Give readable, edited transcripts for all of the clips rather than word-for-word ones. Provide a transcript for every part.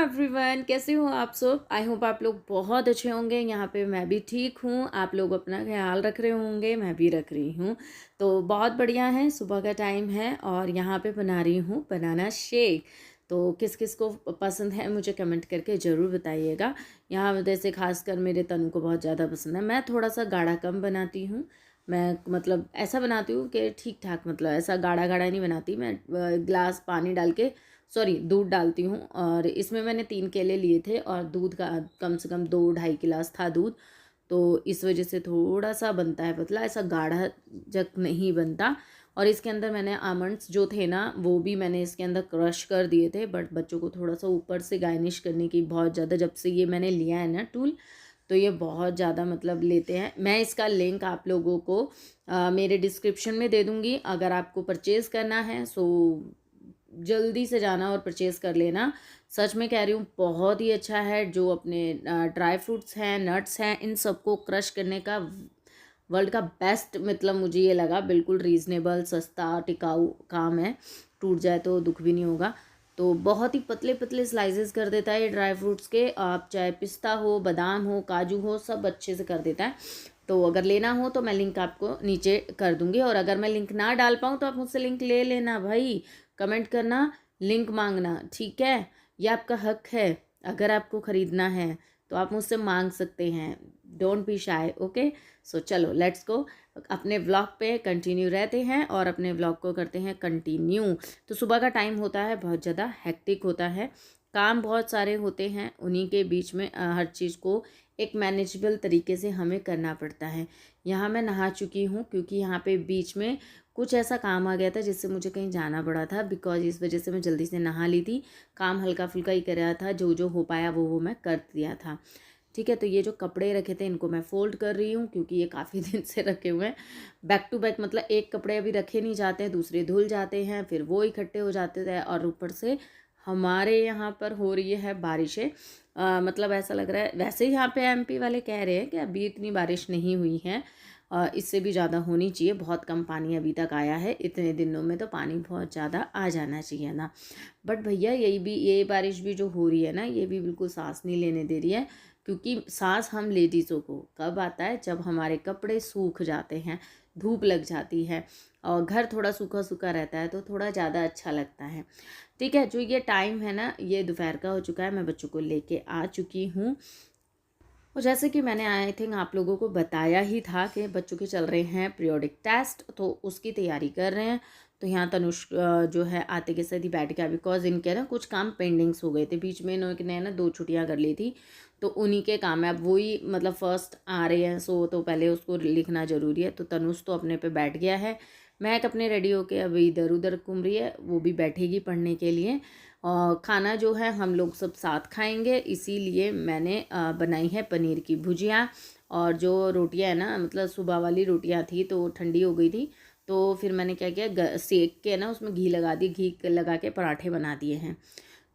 Everyone, कैसे हो आप सब। आई होप आप लोग बहुत अच्छे होंगे। यहाँ पे मैं भी ठीक हूँ। आप लोग अपना ख्याल रख रहे होंगे, मैं भी रख रही हूँ। तो बहुत बढ़िया है, सुबह का टाइम है और यहाँ पे बना रही हूँ बनाना शेक। तो किस किस को पसंद है मुझे कमेंट करके ज़रूर बताइएगा। यहाँ जैसे खासकर मेरे तनु को बहुत ज़्यादा पसंद है। मैं थोड़ा सा गाढ़ा कम बनाती हूँ। मैं मतलब ऐसा बनाती हूँ कि ठीक ठाक, मतलब ऐसा गाढ़ा गाढ़ा नहीं बनाती। मैं गिलास पानी डाल के, सॉरी दूध डालती हूँ। और इसमें मैंने 3 केले लिए थे और दूध का कम से कम 2-2.5 गिलास था दूध। तो इस वजह से थोड़ा सा बनता है पतला, ऐसा गाढ़ा जक नहीं बनता। और इसके अंदर मैंने आमंड्स जो थे ना, वो भी मैंने इसके अंदर क्रश कर दिए थे। बट बच्चों को थोड़ा सा ऊपर से गार्निश करने की बहुत ज़्यादा, जब से ये मैंने लिया है ना टूल, तो ये बहुत ज़्यादा मतलब लेते हैं। मैं इसका लिंक आप लोगों को मेरे डिस्क्रिप्शन में दे दूँगी। अगर आपको परचेज़ करना है सो जल्दी से जाना और परचेज़ कर लेना। सच में कह रही हूँ, बहुत ही अच्छा है। जो अपने ड्राई फ्रूट्स हैं, नट्स हैं, इन सबको क्रश करने का वर्ल्ड का बेस्ट मतलब मुझे ये लगा। बिल्कुल रीज़नेबल, सस्ता, टिकाऊ काम है। टूट जाए तो दुख भी नहीं होगा। तो बहुत ही पतले पतले स्लाइसेस कर देता है ये ड्राई फ्रूट्स के। आप चाहे पिस्ता हो, बादाम हो, काजू हो, सब अच्छे से कर देता है। तो अगर लेना हो तो मैं लिंक आपको नीचे कर दूँगी। और अगर मैं लिंक ना डाल पाऊँ तो आप मुझसे लिंक ले लेना भाई। कमेंट करना, लिंक मांगना, ठीक है। ये आपका हक है। अगर आपको ख़रीदना है तो आप मुझसे मांग सकते हैं। Don't be shy, okay. So चलो लेट्स गो। अपने व्लॉग पे कंटिन्यू रहते हैं और अपने व्लॉग को करते हैं कंटिन्यू। तो सुबह का टाइम होता है, बहुत ज़्यादा हेक्टिक होता है, काम बहुत सारे होते हैं। उन्हीं के बीच में हर चीज़ को एक मैनेजेबल तरीके से हमें करना पड़ता है। यहाँ मैं नहा चुकी हूँ क्योंकि यहाँ पे बीच में कुछ ऐसा काम आ गया था जिससे मुझे कहीं जाना पड़ा था। बिकॉज इस वजह से मैं जल्दी से नहा ली थी। काम हल्का फुल्का ही कर रहा था, जो जो हो पाया वो मैं कर दिया था। ठीक है, तो ये जो कपड़े रखे थे इनको मैं फ़ोल्ड कर रही हूँ क्योंकि ये काफ़ी दिन से रखे हुए हैं बैक टू बैक। मतलब एक कपड़े अभी रखे नहीं जाते हैं, दूसरे धुल जाते हैं, फिर वो इकट्ठे हो जाते थे। और ऊपर से हमारे यहाँ पर हो रही है बारिशें। मतलब ऐसा लग रहा है, वैसे ही यहाँ पे एमपी वाले कह रहे हैं कि अभी इतनी बारिश नहीं हुई है, इससे भी ज़्यादा होनी चाहिए। बहुत कम पानी अभी तक आया है। इतने दिनों में तो पानी बहुत ज़्यादा आ जाना चाहिए ना। बट भैया ये बारिश भी जो हो रही है ना, ये भी बिल्कुल सांस नहीं लेने दे रही है। क्योंकि सांस हम लेडीज़ों को कब आता है, जब हमारे कपड़े सूख जाते हैं, धूप लग जाती है और घर थोड़ा सूखा सूखा रहता है, तो थोड़ा ज़्यादा अच्छा लगता है। ठीक है, जो ये टाइम है ना, ये दोपहर का हो चुका है। मैं बच्चों को लेके आ चुकी हूँ। और जैसे कि मैंने आई थिंक आप लोगों को बताया ही था कि बच्चों के चल रहे हैं पीरियोडिक टेस्ट, तो उसकी तैयारी कर रहे हैं। तो यहाँ तनुष जो है आते के साथ ही बैठ गया। बिकॉज इनके ना कुछ काम पेंडिंग्स हो गए थे बीच में। इन्होंने ना 2 छुट्टियाँ कर ली थी, तो उन्हीं के काम है। अब वही मतलब फर्स्ट आ रहे हैं, सो तो पहले उसको लिखना ज़रूरी है। तो तनुष तो अपने पे बैठ गया है। महक अपने रेडी होके अभी इधर उधर घूम रही है, वो भी बैठेगी पढ़ने के लिए। और खाना जो है हम लोग सब साथ खाएंगे, इसीलिए मैंने बनाई है पनीर की भुजिया। और जो रोटियां है ना, मतलब सुबह वाली रोटियां थी तो ठंडी हो गई थी, तो फिर मैंने क्या किया, सेक के ना उसमें घी लगा दी, घी लगा के पराठे बना दिए हैं।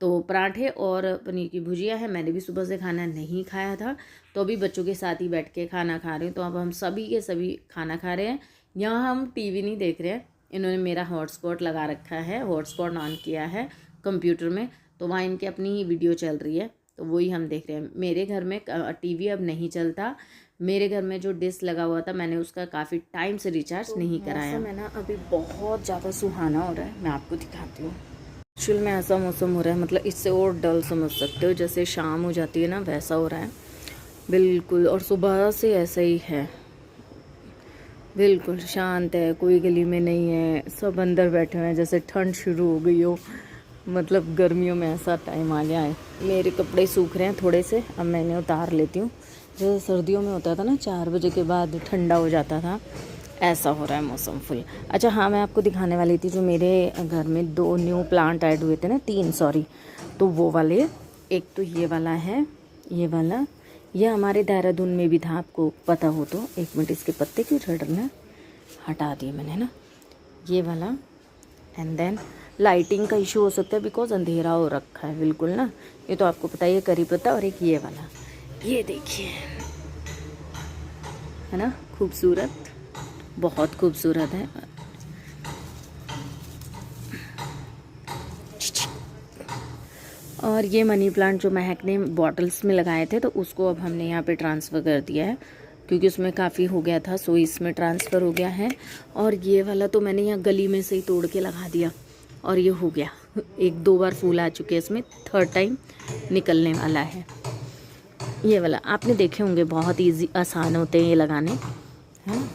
तो पराठे और पनीर की भुजिया है। मैंने भी सुबह से खाना नहीं खाया था, तो अभी बच्चों के साथ ही बैठ के खाना खा रही हूँ। तो अब हम सभी के सभी खाना खा रहे हैं। यहाँ हम टीवी नहीं देख रहे हैं। इन्होंने मेरा हॉटस्पॉट लगा रखा है, हॉटस्पॉट ऑन किया है कंप्यूटर में, तो वहाँ इनकी अपनी ही वीडियो चल रही है, तो वही हम देख रहे हैं। मेरे घर में टीवी अब नहीं चलता। मेरे घर में जो डिश लगा हुआ था, मैंने उसका काफ़ी टाइम से रिचार्ज नहीं कराया। मौसम है ना अभी बहुत ज़्यादा सुहाना हो रहा है, मैं आपको दिखाती हूँ। एक्चुअल में ऐसा मौसम हो रहा है, मतलब इससे और डल समझ सकते हो, जैसे शाम हो जाती है ना वैसा हो रहा है बिल्कुल। और सुबह से ऐसा ही है, बिल्कुल शांत है, कोई गली में नहीं है, सब अंदर बैठे हुए हैं, जैसे ठंड शुरू हो गई हो। मतलब गर्मियों में ऐसा टाइम आ गया है। मेरे कपड़े सूख रहे हैं थोड़े से, अब मैं इन्हें उतार लेती हूँ। जैसे सर्दियों में होता था ना, 4 बजे के बाद ठंडा हो जाता था, ऐसा हो रहा है मौसम फुल। अच्छा हाँ, मैं आपको दिखाने वाली थी, जो मेरे घर में 2 न्यू प्लांट ऐड हुए थे ना, 3 सॉरी, तो वो वाले। एक तो ये वाला है, ये वाला, ये हमारे देहरादून में भी था, आपको पता हो तो। 1 मिनट, इसके पत्ते क्यों झड़ रहे हैं, हटा दिए मैंने ना, ये वाला। एंड देन लाइटिंग का इशू हो सकता है बिकॉज अंधेरा हो रखा है बिल्कुल ना, ये तो आपको पता ही है, करी पत्ता। और एक ये वाला, ये देखिए, है ना खूबसूरत, बहुत खूबसूरत है। और ये मनी प्लांट जो महक ने बॉटल्स में लगाए थे तो उसको अब हमने यहाँ पे ट्रांसफ़र कर दिया है, क्योंकि उसमें काफ़ी हो गया था, सो इसमें ट्रांसफ़र हो गया है। और ये वाला तो मैंने यहाँ गली में से ही तोड़ के लगा दिया और ये हो गया। 1-2 बार फूल आ चुके हैं इसमें, 3rd टाइम निकलने वाला है। ये वाला आपने देखे होंगे, बहुत ईजी आसान होते हैं ये लगाने, है ना।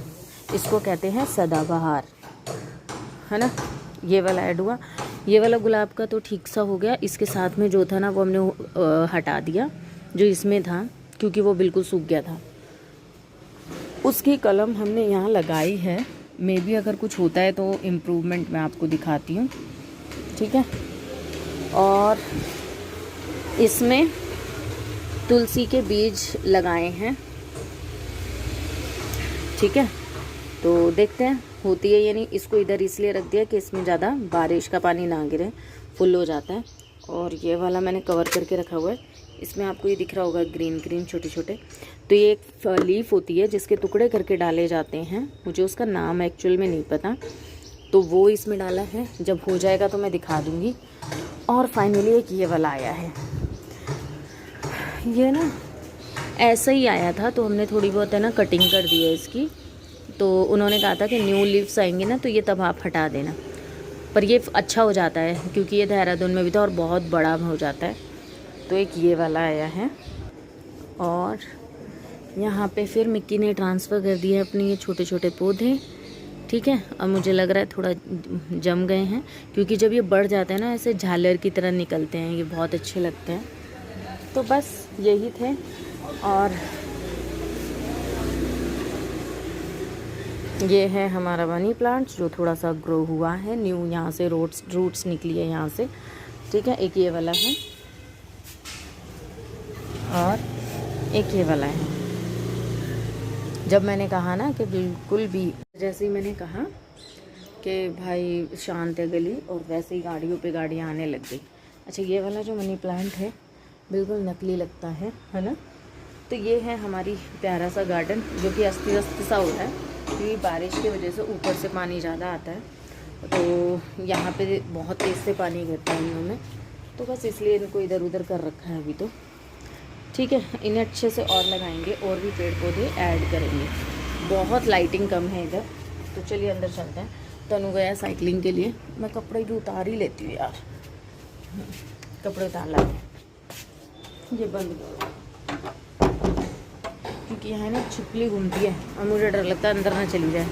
इसको कहते हैं सदाबहार, है ना। ये वाला ऐड हुआ। ये वाला गुलाब का तो ठीक सा हो गया। इसके साथ में जो था ना वो हमने हटा दिया जो इसमें था, क्योंकि वो बिल्कुल सूख गया था। उसकी कलम हमने यहाँ लगाई है, मे बी अगर कुछ होता है तो इम्प्रूवमेंट मैं आपको दिखाती हूँ, ठीक है। और इसमें तुलसी के बीज लगाए हैं, ठीक है। तो देखते हैं होती है या नहीं। इसको इधर इसलिए रख दिया कि इसमें ज़्यादा बारिश का पानी ना गिरे, फुल हो जाता है। और ये वाला मैंने कवर करके रखा हुआ है। इसमें आपको ये दिख रहा होगा ग्रीन ग्रीन छोटे छोटे, तो ये एक लीफ होती है जिसके टुकड़े करके डाले जाते हैं। मुझे उसका नाम एक्चुअल में नहीं पता, तो वो इसमें डाला है। जब हो जाएगा तो मैं दिखा दूँगी। और फाइनली एक ये वाला आया है। ये ना ऐसा ही आया था, तो हमने थोड़ी बहुत है ना कटिंग कर दी है इसकी। तो उन्होंने कहा था कि न्यू लीव्स आएंगे ना तो ये तब आप हटा देना, पर ये अच्छा हो जाता है क्योंकि ये देहरादून में भी था और बहुत बड़ा हो जाता है। तो एक ये वाला आया है। और यहाँ पे फिर मिक्की ने ट्रांसफ़र कर दिया है अपने ये छोटे छोटे पौधे, ठीक है। अब मुझे लग रहा है थोड़ा जम गए हैं, क्योंकि जब ये बढ़ जाते हैं ना ऐसे झालर की तरह निकलते हैं, ये बहुत अच्छे लगते हैं। तो बस यही थे। और ये है हमारा मनी प्लांट जो थोड़ा सा ग्रो हुआ है न्यू, यहाँ से रूट्स निकली है यहाँ से, ठीक है। एक ये वाला है और एक ये वाला है। जब मैंने कहा ना कि बिल्कुल भी, जैसे ही मैंने कहा कि भाई शांत है गली, और वैसे ही गाड़ियों पे गाड़ियाँ आने लग गई। अच्छा, ये वाला जो मनी प्लांट है बिल्कुल नकली लगता है ना। तो ये है हमारी प्यारा सा गार्डन जो कि अस्त व्यस्त सा होता है, क्योंकि बारिश की वजह से ऊपर से पानी ज़्यादा आता है, तो यहाँ पे बहुत तेज़ से पानी गिरता है इन्होंने, तो बस इसलिए इनको इधर उधर कर रखा है अभी तो, ठीक है। इन्हें अच्छे से और लगाएंगे और भी पेड़ पौधे ऐड करेंगे। बहुत लाइटिंग कम है इधर, तो चलिए अंदर चलते हैं। तनु गया साइकिलिंग के लिए, मैं कपड़े भी उतार ही लेती हूँ यार, कपड़े उतार लाते। ये बंद क्योंकि यहाँ ना छिपली घूमती है और मुझे डर लगता है अंदर ना चली जाए।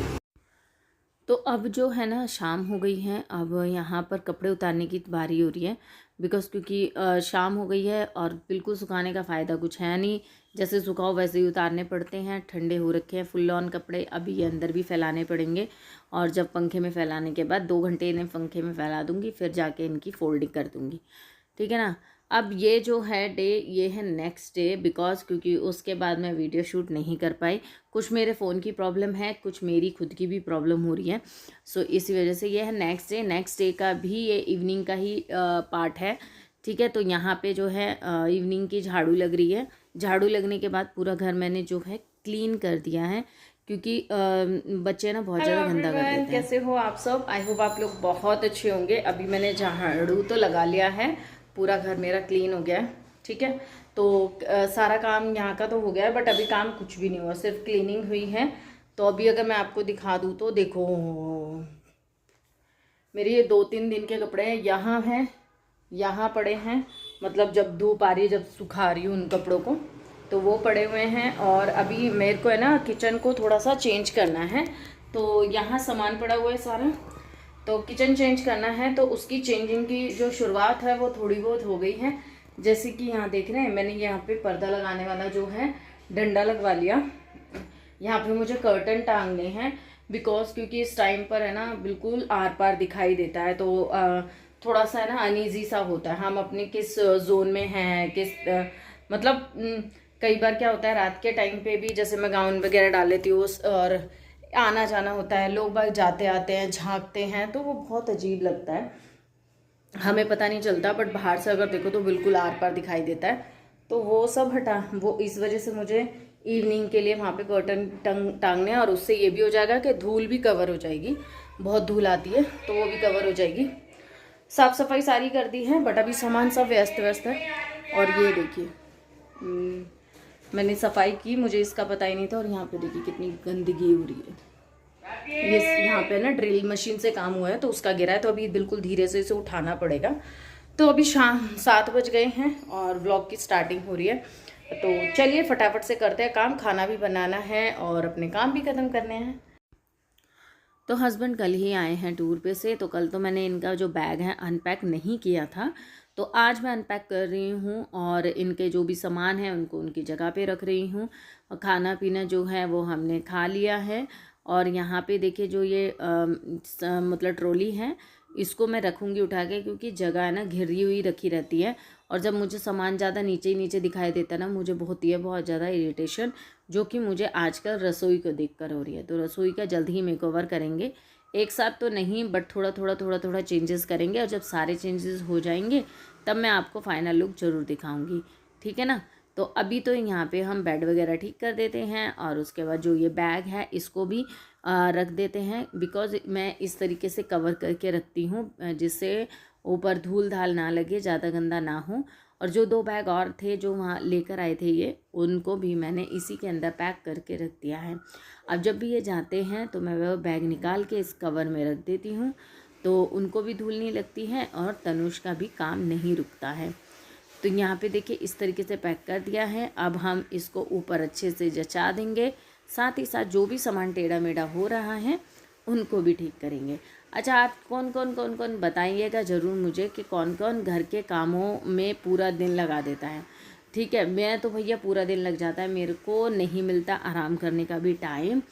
तो अब जो है ना शाम हो गई है, अब यहाँ पर कपड़े उतारने की बारी हो रही है, बिकॉज़ क्योंकि शाम हो गई है और बिल्कुल सुखाने का फ़ायदा कुछ है नहीं। जैसे सुखाओ वैसे ही उतारने पड़ते हैं, ठंडे हो रखे हैं फुल ऑन कपड़े। अभी ये अंदर भी फैलाने पड़ेंगे, और जब पंखे में फैलाने के बाद 2 घंटे इन्हें पंखे में फैला दूँगी, फिर जाके इनकी फोल्डिंग कर दूँगी, ठीक है ना। अब ये जो है डे, ये है नेक्स्ट डे, बिकॉज़ क्योंकि उसके बाद मैं वीडियो शूट नहीं कर पाई। कुछ मेरे फ़ोन की प्रॉब्लम है, कुछ मेरी खुद की भी प्रॉब्लम हो रही है, सो इसी वजह से ये है नेक्स्ट डे। नेक्स्ट डे का भी ये इवनिंग का ही पार्ट है, ठीक है। तो यहाँ पे जो है इवनिंग की झाड़ू लग रही है। झाड़ू लगने के बाद पूरा घर मैंने जो है क्लीन कर दिया है, क्योंकि बच्चे ना बहुत ज़्यादा गंदा कर देते हैं। कैसे हो आप सब? आई होप आप लोग बहुत अच्छे होंगे। अभी मैंने झाड़ू तो लगा लिया है, पूरा घर मेरा क्लीन हो गया है, ठीक है। तो सारा काम यहाँ का तो हो गया है, बट अभी काम कुछ भी नहीं हुआ, सिर्फ क्लीनिंग हुई है। तो अभी अगर मैं आपको दिखा दूँ तो देखो, मेरे ये 2-3 दिन के कपड़े हैं, यहाँ पड़े हैं, मतलब जब धूप आ रही है, जब सुखा रही हूँ उन कपड़ों को, तो वो पड़े हुए हैं। और अभी मेरे को है ना किचन को थोड़ा सा चेंज करना है, तो यहाँ सामान पड़ा हुआ है सारा, तो किचन चेंज करना है। तो उसकी चेंजिंग की जो शुरुआत है वो थोड़ी बहुत हो गई है। जैसे कि यहाँ देख रहे हैं, मैंने यहाँ पे पर्दा लगाने वाला जो है डंडा लगवा लिया। यहाँ पे मुझे कर्टन टांगने हैं, बिकॉज क्योंकि इस टाइम पर है ना बिल्कुल आर पार दिखाई देता है, तो थोड़ा सा है ना अनईजी सा होता है, हम अपने किस जोन में हैं, मतलब कई बार क्या होता है रात के टाइम पे भी, जैसे मैं गाउन वगैरह डाल लेती हूँ और आना जाना होता है, लोग बाग जाते आते हैं, झांकते हैं, तो वो बहुत अजीब लगता है, हमें पता नहीं चलता, बट बाहर से अगर देखो तो बिल्कुल आर पार दिखाई देता है। तो वो सब हटा, वो इस वजह से मुझे इवनिंग के लिए वहाँ पे कर्टन टांगने, और उससे ये भी हो जाएगा कि धूल भी कवर हो जाएगी, बहुत धूल आती है तो वो भी कवर हो जाएगी। साफ़ सफाई सारी कर दी है, बट अभी सामान सब व्यस्त व्यस्त है। और ये देखिए मैंने सफाई की, मुझे इसका पता ही नहीं था। और यहाँ पे देखिए कितनी गंदगी हो रही है। ये यहाँ पे ना ड्रिल मशीन से काम हुआ है तो उसका गिरा है, तो अभी बिल्कुल धीरे से इसे उठाना पड़ेगा। तो अभी शाम 7 बज गए हैं और व्लॉग की स्टार्टिंग हो रही है। तो चलिए फटाफट से करते हैं काम, खाना भी बनाना है और अपने काम भी ख़त्म करने हैं। तो हस्बैंड कल ही आए हैं टूर पे से, तो कल तो मैंने इनका जो बैग है अनपैक नहीं किया था, तो आज मैं अनपैक कर रही हूँ और इनके जो भी सामान है उनको उनकी जगह पे रख रही हूँ। खाना पीना जो है वो हमने खा लिया है। और यहाँ पे देखिए जो ये मतलब ट्रॉली है, इसको मैं रखूँगी उठा के, क्योंकि जगह है ना घिरी हुई रखी रहती है। और जब मुझे सामान ज़्यादा नीचे ही नीचे दिखाई देता है ना, मुझे होती है बहुत ज़्यादा इरिटेशन, जो कि मुझे आजकल रसोई को देखकर हो रही है। तो रसोई का जल्द ही मेकओवर करेंगे, एक साथ तो नहीं बट थोड़ा चेंजेस करेंगे। और जब सारे चेंजेस हो जाएंगे तब मैं आपको फाइनल लुक ज़रूर दिखाऊंगी, ठीक है ना। तो अभी तो यहाँ पे हम बेड वगैरह ठीक कर देते हैं और उसके बाद जो ये बैग है इसको भी रख देते हैं, बिकॉज़ मैं इस तरीके से कवर करके रखती हूँ जिससे ऊपर धूल धाल ना लगे, ज़्यादा गंदा ना हो। और जो 2 बैग और थे जो वहाँ लेकर आए थे ये, उनको भी मैंने इसी के अंदर पैक करके रख दिया है। अब जब भी ये जाते हैं तो मैं वह बैग निकाल के इस कवर में रख देती हूँ, तो उनको भी धूल नहीं लगती है और तनुष का भी काम नहीं रुकता है। तो यहाँ पे देखिए इस तरीके से पैक कर दिया है। अब हम इसको ऊपर अच्छे से जचा देंगे, साथ ही साथ जो भी सामान टेढ़ा मेढ़ा हो रहा है उनको भी ठीक करेंगे। अच्छा, आप कौन कौन बताइएगा ज़रूर मुझे कि कौन कौन घर के कामों में पूरा दिन लगा देता है। ठीक है, मैं तो भैया पूरा दिन लग जाता है, मेरे को नहीं मिलता आराम करने का भी टाइम।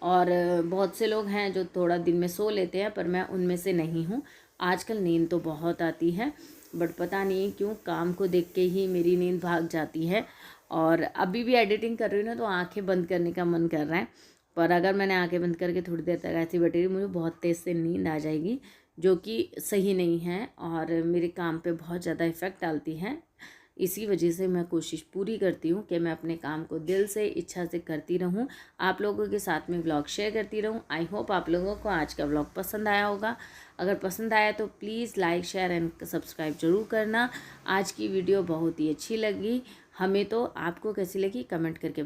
और बहुत से लोग हैं जो थोड़ा दिन में सो लेते हैं, पर मैं उनमें से नहीं हूँ। आजकल नींद तो बहुत आती है, बट पता नहीं क्यों काम को देख के ही मेरी नींद भाग जाती है। और अभी भी एडिटिंग कर रही हूँ ना, तो आंखें बंद करने का मन कर रहा है, पर अगर मैंने आंखें बंद करके थोड़ी देर तक ऐसी बैठी रही, मुझे बहुत तेज़ से नींद आ जाएगी, जो कि सही नहीं है और मेरे काम पे बहुत ज़्यादा इफ़ेक्ट डालती है। इसी वजह से मैं कोशिश पूरी करती हूँ कि मैं अपने काम को दिल से इच्छा से करती रहूँ, आप लोगों के साथ में व्लॉग शेयर करती रहूँ। आई होप आप लोगों को आज का व्लॉग पसंद आया होगा। अगर पसंद आया तो please like share and subscribe ज़रूर करना। आज की वीडियो बहुत ही अच्छी लगी हमें, तो आपको कैसी लगी कमेंट करके